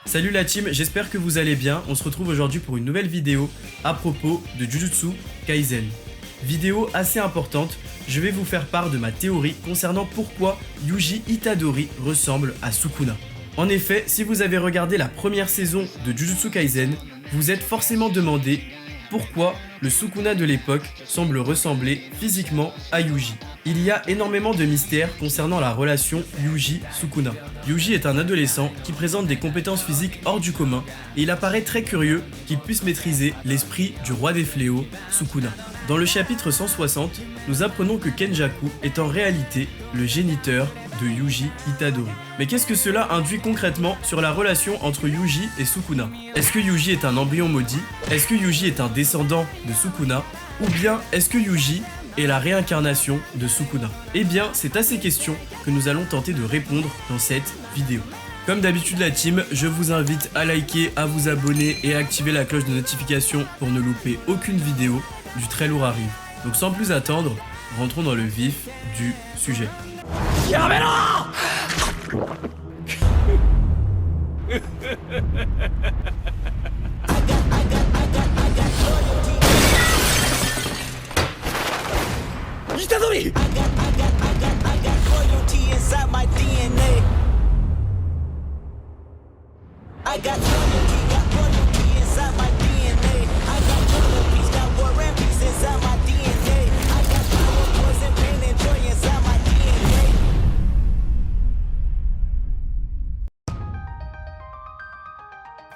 Salut la team, j'espère que vous allez bien. On se retrouve aujourd'hui pour une nouvelle vidéo à propos de Jujutsu Kaisen. Vidéo assez importante, je vais vous faire part de ma théorie concernant pourquoi Yuji Itadori ressemble à Sukuna. En effet, si vous avez regardé la première saison de Jujutsu Kaisen, vous êtes forcément demandé pourquoi le Sukuna de l'époque semble ressembler physiquement à Yuji. Il y a énormément de mystères concernant la relation Yuji-Sukuna. Yuji est un adolescent qui présente des compétences physiques hors du commun et il apparaît très curieux qu'il puisse maîtriser l'esprit du roi des fléaux, Sukuna. Dans le chapitre 160, nous apprenons que Kenjaku est en réalité le géniteur de Yuji Itadori. Mais qu'est-ce que cela induit concrètement sur la relation entre Yuji et Sukuna? Est-ce que Yuji est un embryon maudit? Est-ce que Yuji est un descendant de Sukuna? Ou bien est-ce que Yuji est la réincarnation de Sukuna? Eh bien, c'est à ces questions que nous allons tenter de répondre dans cette vidéo. Comme d'habitude la team, je vous invite à liker, à vous abonner et à activer la cloche de notification pour ne louper aucune vidéo. Du très lourd arrive. Donc sans plus attendre, rentrons dans le vif du sujet. Itadori!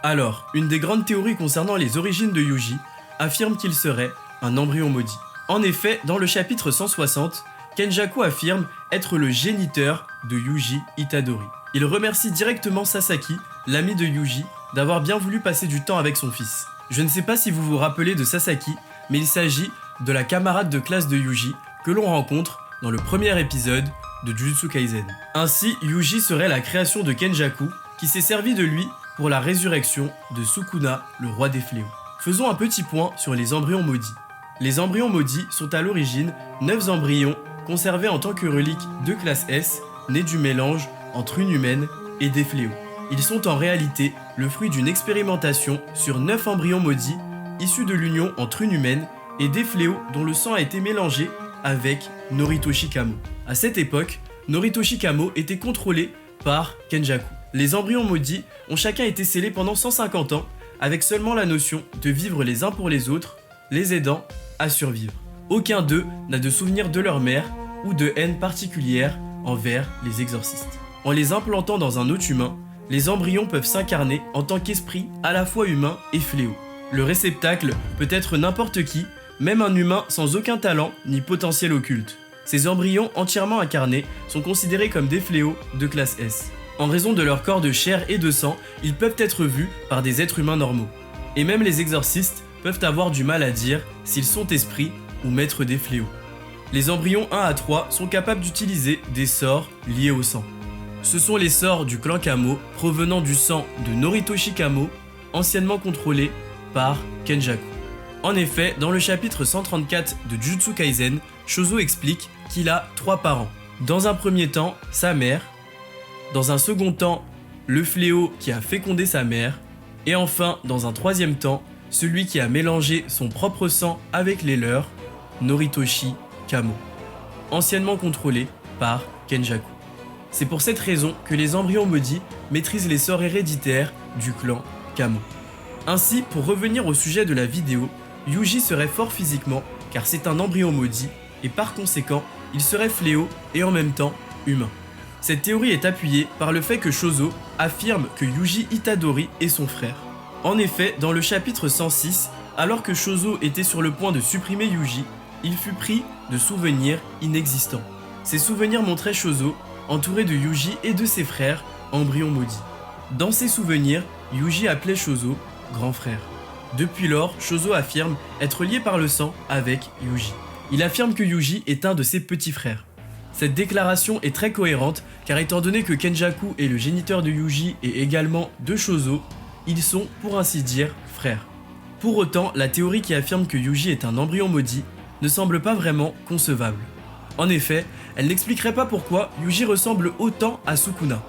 Alors, une des grandes théories concernant les origines de Yuji affirme qu'il serait un embryon maudit. En effet, dans le chapitre 160, Kenjaku affirme être le géniteur de Yuji Itadori. Il remercie directement Sasaki, l'ami de Yuji, d'avoir bien voulu passer du temps avec son fils. Je ne sais pas si vous vous rappelez de Sasaki, mais il s'agit de la camarade de classe de Yuji que l'on rencontre dans le premier épisode de Jujutsu Kaisen. Ainsi, Yuji serait la création de Kenjaku qui s'est servi de lui pour la résurrection de Sukuna, le roi des fléaux. Faisons un petit point sur les embryons maudits. Les embryons maudits sont à l'origine 9 embryons conservés en tant que reliques de classe S, nés du mélange entre une humaine et des fléaux. Ils sont en réalité le fruit d'une expérimentation sur 9 embryons maudits issus de l'union entre une humaine et des fléaux dont le sang a été mélangé avec Noritoshi Kamo. À cette époque, Noritoshi Kamo était contrôlé par Kenjaku. Les embryons maudits ont chacun été scellés pendant 150 ans avec seulement la notion de vivre les uns pour les autres, les aidant à survivre. Aucun d'eux n'a de souvenir de leur mère ou de haine particulière envers les exorcistes. En les implantant dans un autre humain, les embryons peuvent s'incarner en tant qu'esprit à la fois humain et fléau. Le réceptacle peut être n'importe qui, même un humain sans aucun talent ni potentiel occulte. Ces embryons entièrement incarnés sont considérés comme des fléaux de classe S. En raison de leur corps de chair et de sang, ils peuvent être vus par des êtres humains normaux. Et même les exorcistes peuvent avoir du mal à dire s'ils sont esprits ou maîtres des fléaux. Les embryons 1 à 3 sont capables d'utiliser des sorts liés au sang. Ce sont les sorts du clan Kamo provenant du sang de Noritoshi Kamo, anciennement contrôlé par Kenjaku. En effet, dans le chapitre 134 de Jujutsu Kaisen, Chozo explique qu'il a 3 parents. Dans un premier temps, sa mère. Dans un second temps, le fléau qui a fécondé sa mère. Et enfin, dans un troisième temps, celui qui a mélangé son propre sang avec les leurs, Noritoshi Kamo, anciennement contrôlé par Kenjaku. C'est pour cette raison que les embryons maudits maîtrisent les sorts héréditaires du clan Kamo. Ainsi, pour revenir au sujet de la vidéo, Yuji serait fort physiquement car c'est un embryon maudit et par conséquent, il serait fléau et en même temps humain. Cette théorie est appuyée par le fait que Chozo affirme que Yuji Itadori est son frère. En effet, dans le chapitre 106, alors que Chozo était sur le point de supprimer Yuji, il fut pris de souvenirs inexistants. Ces souvenirs montraient Chozo entouré de Yuji et de ses frères, embryons maudits. Dans ces souvenirs, Yuji appelait Chozo grand frère. Depuis lors, Chozo affirme être lié par le sang avec Yuji. Il affirme que Yuji est un de ses petits frères. Cette déclaration est très cohérente car étant donné que Kenjaku est le géniteur de Yuji et également de Chozo, ils sont pour ainsi dire frères. Pour autant, la théorie qui affirme que Yuji est un embryon maudit ne semble pas vraiment concevable. En effet, elle n'expliquerait pas pourquoi Yuji ressemble autant à Sukuna.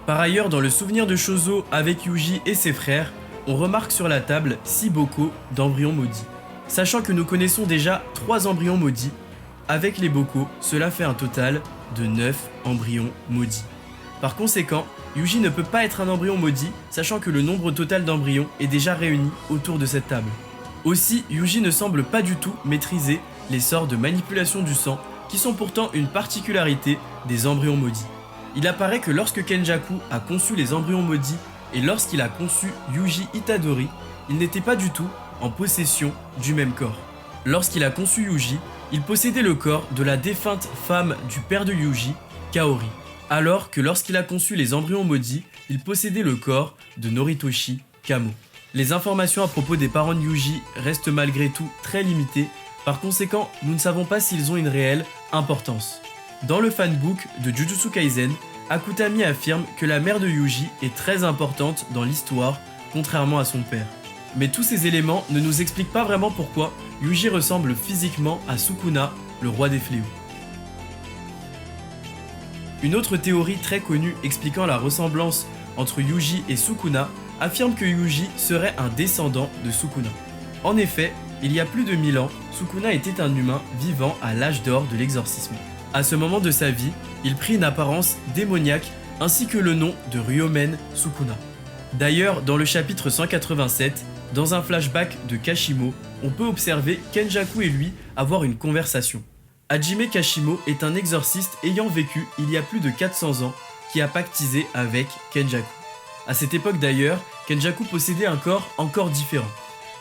Par ailleurs, dans le souvenir de Shozo avec Yuji et ses frères, on remarque sur la table 6 bocaux d'embryons maudits. Sachant que nous connaissons déjà 3 embryons maudits, avec les bocaux, cela fait un total de 9 embryons maudits. Par conséquent, Yuji ne peut pas être un embryon maudit, sachant que le nombre total d'embryons est déjà réuni autour de cette table. Aussi, Yuji ne semble pas du tout maîtriser les sorts de manipulation du sang, qui sont pourtant une particularité des embryons maudits. Il apparaît que lorsque Kenjaku a conçu les embryons maudits et lorsqu'il a conçu Yuji Itadori, il n'était pas du tout en possession du même corps. Lorsqu'il a conçu Yuji, il possédait le corps de la défunte femme du père de Yuji, Kaori, alors que lorsqu'il a conçu les embryons maudits, il possédait le corps de Noritoshi Kamo. Les informations à propos des parents de Yuji restent malgré tout très limitées, par conséquent, nous ne savons pas s'ils ont une réelle importance. Dans le fanbook de Jujutsu Kaisen, Akutami affirme que la mère de Yuji est très importante dans l'histoire, contrairement à son père. Mais tous ces éléments ne nous expliquent pas vraiment pourquoi Yuji ressemble physiquement à Sukuna, le roi des fléaux. Une autre théorie très connue expliquant la ressemblance entre Yuji et Sukuna affirme que Yuji serait un descendant de Sukuna. En effet, il y a plus de 1000 ans, Sukuna était un humain vivant à l'âge d'or de l'exorcisme. À ce moment de sa vie, il prit une apparence démoniaque ainsi que le nom de Ryomen Sukuna. D'ailleurs, dans le chapitre 187, dans un flashback de Kashimo, on peut observer Kenjaku et lui avoir une conversation. Hajime Kashimo est un exorciste ayant vécu il y a plus de 400 ans qui a pactisé avec Kenjaku. À cette époque d'ailleurs, Kenjaku possédait un corps encore différent.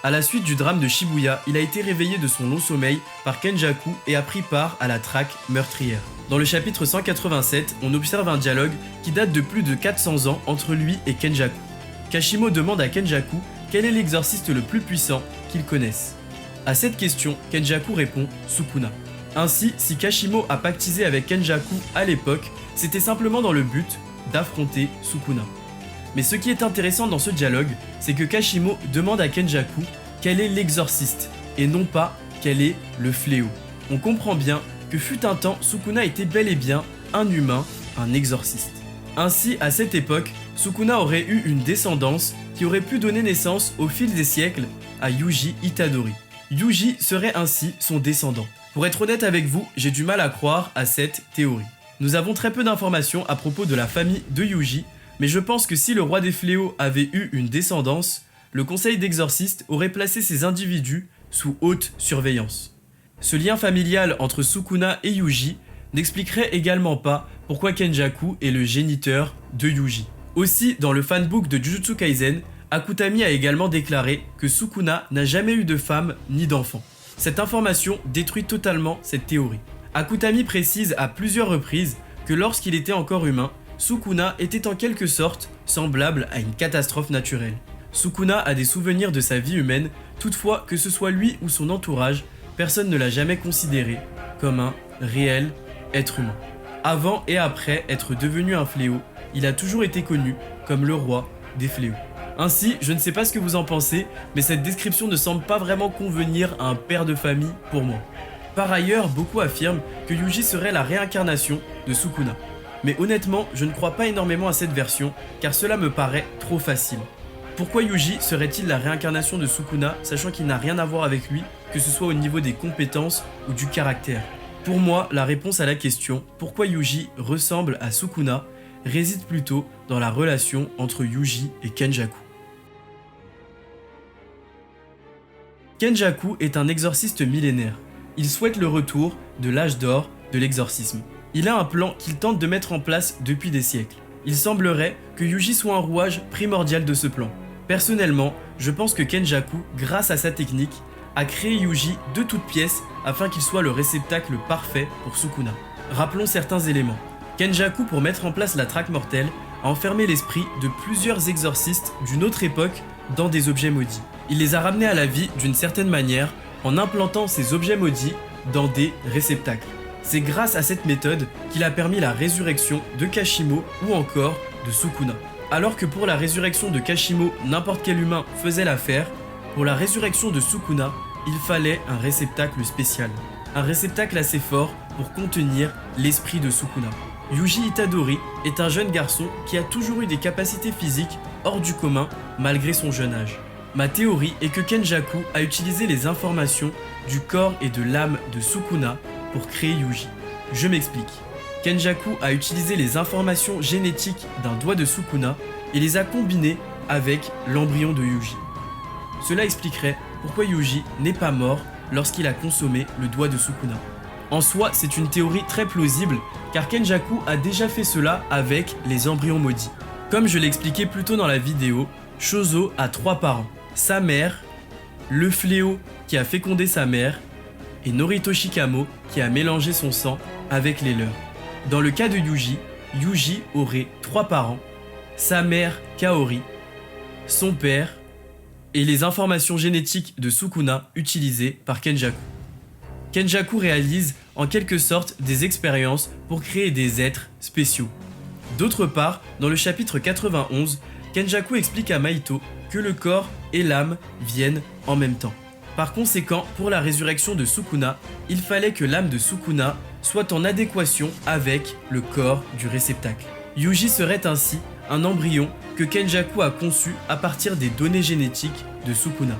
À la suite du drame de Shibuya, il a été réveillé de son long sommeil par Kenjaku et a pris part à la traque meurtrière. Dans le chapitre 187, on observe un dialogue qui date de plus de 400 ans entre lui et Kenjaku. Kashimo demande à Kenjaku quel est l'exorciste le plus puissant qu'il connaisse. À cette question, Kenjaku répond Sukuna. Ainsi, si Kashimo a pactisé avec Kenjaku à l'époque, c'était simplement dans le but d'affronter Sukuna. Mais ce qui est intéressant dans ce dialogue, c'est que Kashimo demande à Kenjaku quel est l'exorciste, et non pas quel est le fléau. On comprend bien que fut un temps, Sukuna était bel et bien un humain, un exorciste. Ainsi, à cette époque, Sukuna aurait eu une descendance qui aurait pu donner naissance au fil des siècles à Yuji Itadori. Yuji serait ainsi son descendant. Pour être honnête avec vous, j'ai du mal à croire à cette théorie. Nous avons très peu d'informations à propos de la famille de Yuji, mais je pense que si le roi des fléaux avait eu une descendance, le conseil d'exorcistes aurait placé ces individus sous haute surveillance. Ce lien familial entre Sukuna et Yuji n'expliquerait également pas pourquoi Kenjaku est le géniteur de Yuji. Aussi, dans le fanbook de Jujutsu Kaisen, Akutami a également déclaré que Sukuna n'a jamais eu de femme ni d'enfant. Cette information détruit totalement cette théorie. Akutami précise à plusieurs reprises que lorsqu'il était encore humain, Sukuna était en quelque sorte semblable à une catastrophe naturelle. Sukuna a des souvenirs de sa vie humaine, toutefois que ce soit lui ou son entourage, personne ne l'a jamais considéré comme un réel être humain. Avant et après être devenu un fléau, il a toujours été connu comme le roi des fléaux. Ainsi, je ne sais pas ce que vous en pensez, mais cette description ne semble pas vraiment convenir à un père de famille pour moi. Par ailleurs, beaucoup affirment que Yuji serait la réincarnation de Sukuna. Mais honnêtement, je ne crois pas énormément à cette version, car cela me paraît trop facile. Pourquoi Yuji serait-il la réincarnation de Sukuna, sachant qu'il n'a rien à voir avec lui, que ce soit au niveau des compétences ou du caractère? Pour moi, la réponse à la question « Pourquoi Yuji ressemble à Sukuna ?» réside plutôt dans la relation entre Yuji et Kenjaku. Kenjaku est un exorciste millénaire. Il souhaite le retour de l'âge d'or de l'exorcisme. Il a un plan qu'il tente de mettre en place depuis des siècles. Il semblerait que Yuji soit un rouage primordial de ce plan. Personnellement, je pense que Kenjaku, grâce à sa technique, a créé Yuji de toutes pièces afin qu'il soit le réceptacle parfait pour Sukuna. Rappelons certains éléments. Kenjaku, pour mettre en place la traque mortelle, a enfermé l'esprit de plusieurs exorcistes d'une autre époque dans des objets maudits. Il les a ramenés à la vie d'une certaine manière en implantant ces objets maudits dans des réceptacles. C'est grâce à cette méthode qu'il a permis la résurrection de Kashimo ou encore de Sukuna. Alors que pour la résurrection de Kashimo, n'importe quel humain faisait l'affaire, pour la résurrection de Sukuna, il fallait un réceptacle spécial. Un réceptacle assez fort pour contenir l'esprit de Sukuna. Yuji Itadori est un jeune garçon qui a toujours eu des capacités physiques hors du commun malgré son jeune âge. Ma théorie est que Kenjaku a utilisé les informations du corps et de l'âme de Sukuna pour créer Yuji. Je m'explique. Kenjaku a utilisé les informations génétiques d'un doigt de Sukuna et les a combinées avec l'embryon de Yuji. Cela expliquerait pourquoi Yuji n'est pas mort lorsqu'il a consommé le doigt de Sukuna. En soi, c'est une théorie très plausible car Kenjaku a déjà fait cela avec les embryons maudits. Comme je l'ai expliqué plus tôt dans la vidéo, Shozo a 3 parents. Sa mère, le fléau qui a fécondé sa mère et Norito Shikamo qui a mélangé son sang avec les leurs. Dans le cas de Yuji, Yuji aurait 3 parents, sa mère Kaori, son père et les informations génétiques de Sukuna utilisées par Kenjaku. Kenjaku réalise en quelque sorte des expériences pour créer des êtres spéciaux. D'autre part, dans le chapitre 91, Kenjaku explique à Maito que le corps et l'âme viennent en même temps. Par conséquent, pour la résurrection de Sukuna, il fallait que l'âme de Sukuna soit en adéquation avec le corps du réceptacle. Yuji serait ainsi un embryon que Kenjaku a conçu à partir des données génétiques de Sukuna.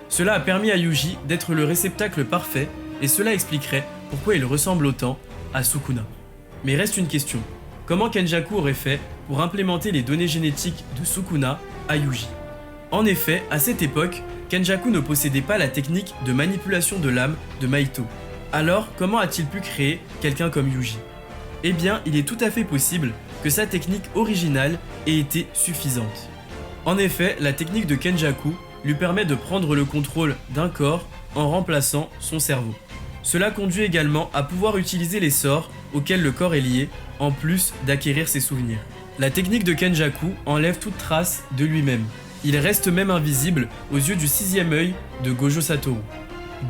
Cela a permis à Yuji d'être le réceptacle parfait et cela expliquerait pourquoi il ressemble autant à Sukuna. Mais reste une question, comment Kenjaku aurait fait pour implémenter les données génétiques de Sukuna à Yuji? En effet, à cette époque, Kenjaku ne possédait pas la technique de manipulation de l'âme de Maito. Alors, comment a-t-il pu créer quelqu'un comme Yuji? Eh bien, il est tout à fait possible que sa technique originale ait été suffisante. En effet, la technique de Kenjaku lui permet de prendre le contrôle d'un corps en remplaçant son cerveau. Cela conduit également à pouvoir utiliser les sorts auxquels le corps est lié, en plus d'acquérir ses souvenirs. La technique de Kenjaku enlève toute trace de lui-même. Il reste même invisible aux yeux du 6e œil de Gojo Satoru.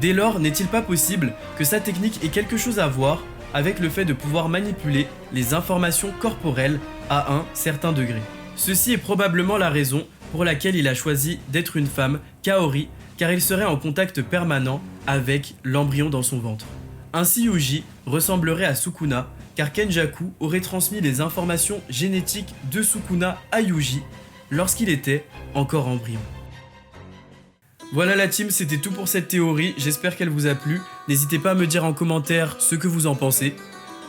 Dès lors, n'est-il pas possible que sa technique ait quelque chose à voir avec le fait de pouvoir manipuler les informations corporelles à un certain degré? Ceci est probablement la raison pour laquelle il a choisi d'être une femme, Kaori, car il serait en contact permanent avec l'embryon dans son ventre. Ainsi Yuji ressemblerait à Sukuna, car Kenjaku aurait transmis les informations génétiques de Sukuna à Yuji lorsqu'il était encore embryon. Voilà la team, c'était tout pour cette théorie, j'espère qu'elle vous a plu. N'hésitez pas à me dire en commentaire ce que vous en pensez.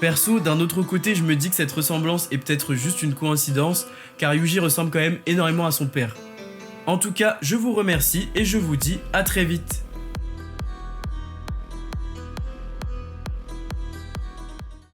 Perso, d'un autre côté, je me dis que cette ressemblance est peut-être juste une coïncidence, car Yuji ressemble quand même énormément à son père. En tout cas, je vous remercie et je vous dis à très vite.